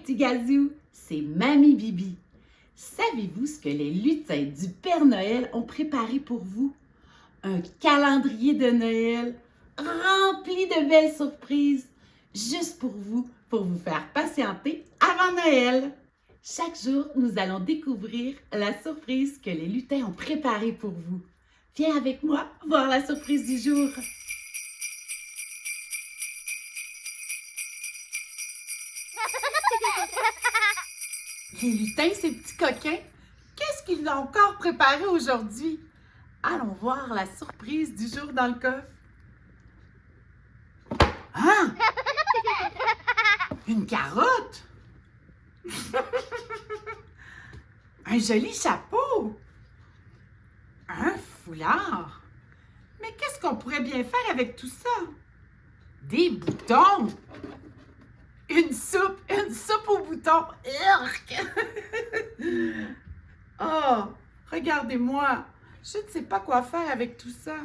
petits gazous, c'est Mamie Bibi. Savez-vous ce que les lutins du Père Noël ont préparé pour vous? Un calendrier de Noël rempli de belles surprises, juste pour vous faire patienter avant Noël. Chaque jour, nous allons découvrir la surprise que les lutins ont préparée pour vous. Viens avec moi voir la surprise du jour. Les lutins, ces petits coquins, qu'est-ce qu'ils ont encore préparé aujourd'hui? Allons voir la surprise du jour dans le coffre. Hein? Une carotte? Un joli chapeau? Un foulard? Mais qu'est-ce qu'on pourrait bien faire avec tout ça? Des boutons? Une soupe aux boutons. Urk! Oh, regardez-moi. Je ne sais pas quoi faire avec tout ça.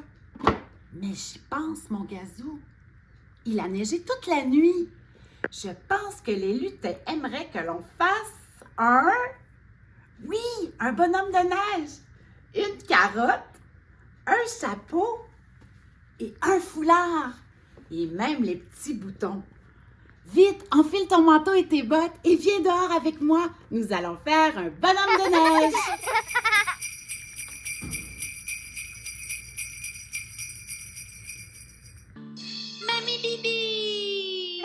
Mais j'y pense, mon gazou. Il a neigé toute la nuit. Je pense que les lutins aimeraient que l'on fasse un bonhomme de neige, une carotte, un chapeau et un foulard. Et même les petits boutons. Vite, enfile ton manteau et tes bottes et viens dehors avec moi. Nous allons faire un bonhomme de neige. Mamie Bibi!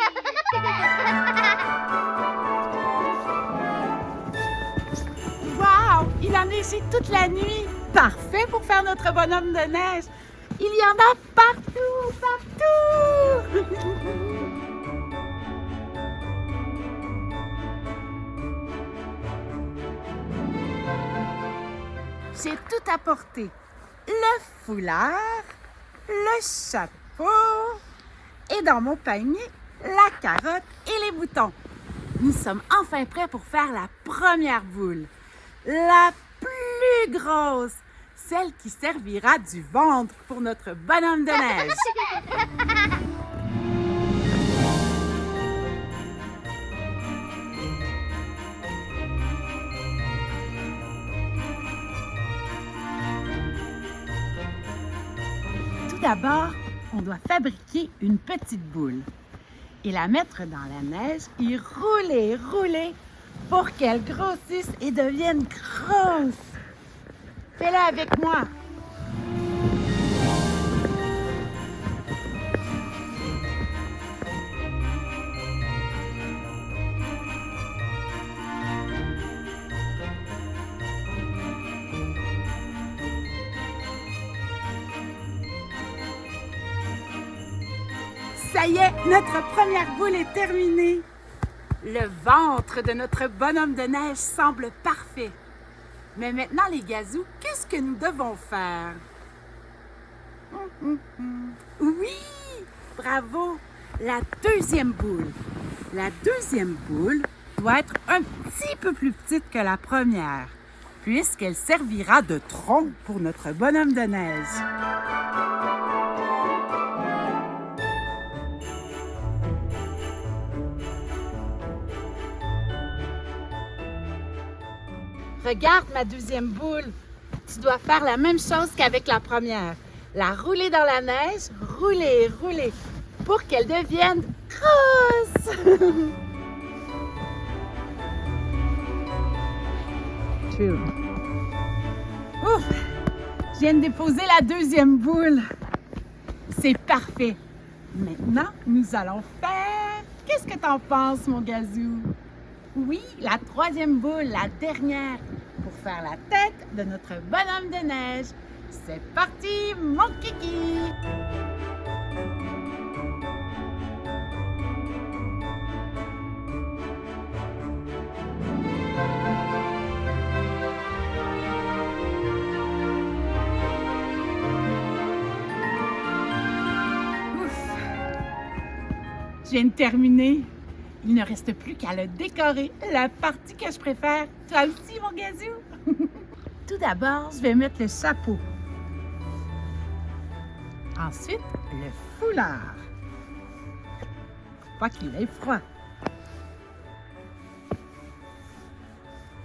Wow! Il a neigé toute la nuit. Parfait pour faire notre bonhomme de neige. Il y en a partout, partout! J'ai tout apporté. Le foulard, le chapeau et dans mon panier, la carotte et les boutons. Nous sommes enfin prêts pour faire la première boule. La plus grosse, celle qui servira du ventre pour notre bonhomme de neige. Tout d'abord, on doit fabriquer une petite boule et la mettre dans la neige et rouler pour qu'elle grossisse et devienne grosse. Fais-la avec moi. Ça y est, notre première boule est terminée. Le ventre de notre bonhomme de neige semble parfait. Mais maintenant, les gazous, qu'est-ce que nous devons faire? Oui, bravo! La deuxième boule. La deuxième boule doit être un petit peu plus petite que la première, puisqu'elle servira de tronc pour notre bonhomme de neige. Regarde ma deuxième boule. Tu dois faire la même chose qu'avec la première. La rouler dans la neige, rouler, pour qu'elle devienne grosse. Ouf! Je viens de déposer la deuxième boule. C'est parfait. Maintenant, nous allons faire... Qu'est-ce que t'en penses, mon gazou? Oui, la troisième boule, la dernière, pour faire la tête de notre bonhomme de neige. C'est parti, mon kiki! Ouf! Je viens de terminer. Il ne reste plus qu'à le décorer, la partie que je préfère. Toi aussi, mon gazou! Tout d'abord, je vais mettre le chapeau. Ensuite, le foulard. Pas qu'il ait froid.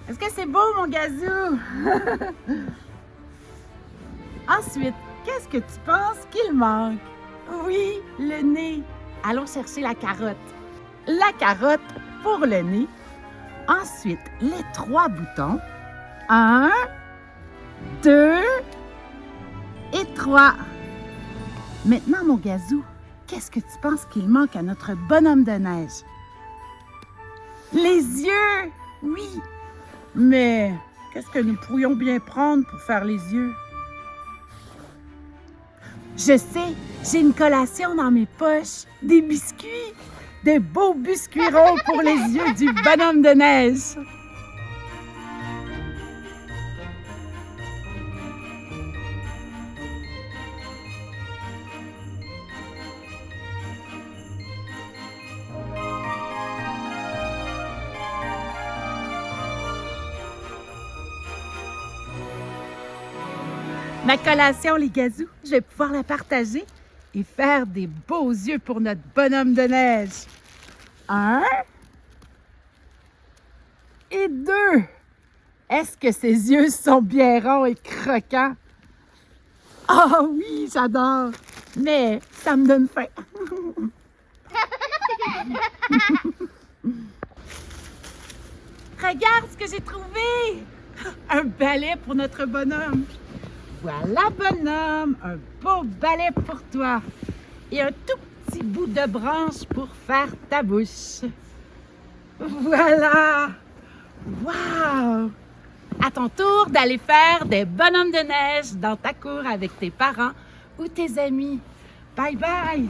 Est-ce que c'est beau, mon gazou? Ensuite, qu'est-ce que tu penses qu'il manque? Oui, le nez. Allons chercher la carotte. La carotte pour le nez. Ensuite, les 3 boutons. 1, 2 et 3. Maintenant, mon gazou, qu'est-ce que tu penses qu'il manque à notre bonhomme de neige? Les yeux! Oui! Mais qu'est-ce que nous pourrions bien prendre pour faire les yeux? Je sais, j'ai une collation dans mes poches. Des biscuits! Des beaux biscuits ronds pour les yeux du bonhomme de neige! Ma collation, les gazous, je vais pouvoir la partager et faire des beaux yeux pour notre bonhomme de neige. 1 et 2. Est-ce que ses yeux sont bien ronds et croquants? Ah oui, j'adore! Mais ça me donne faim. Regarde ce que j'ai trouvé! Un balai pour notre bonhomme. Voilà, bonhomme, un beau balai pour toi. Et un tout petit bout de branche pour faire ta bouche. Voilà! Wow! À ton tour d'aller faire des bonhommes de neige dans ta cour avec tes parents ou tes amis. Bye bye!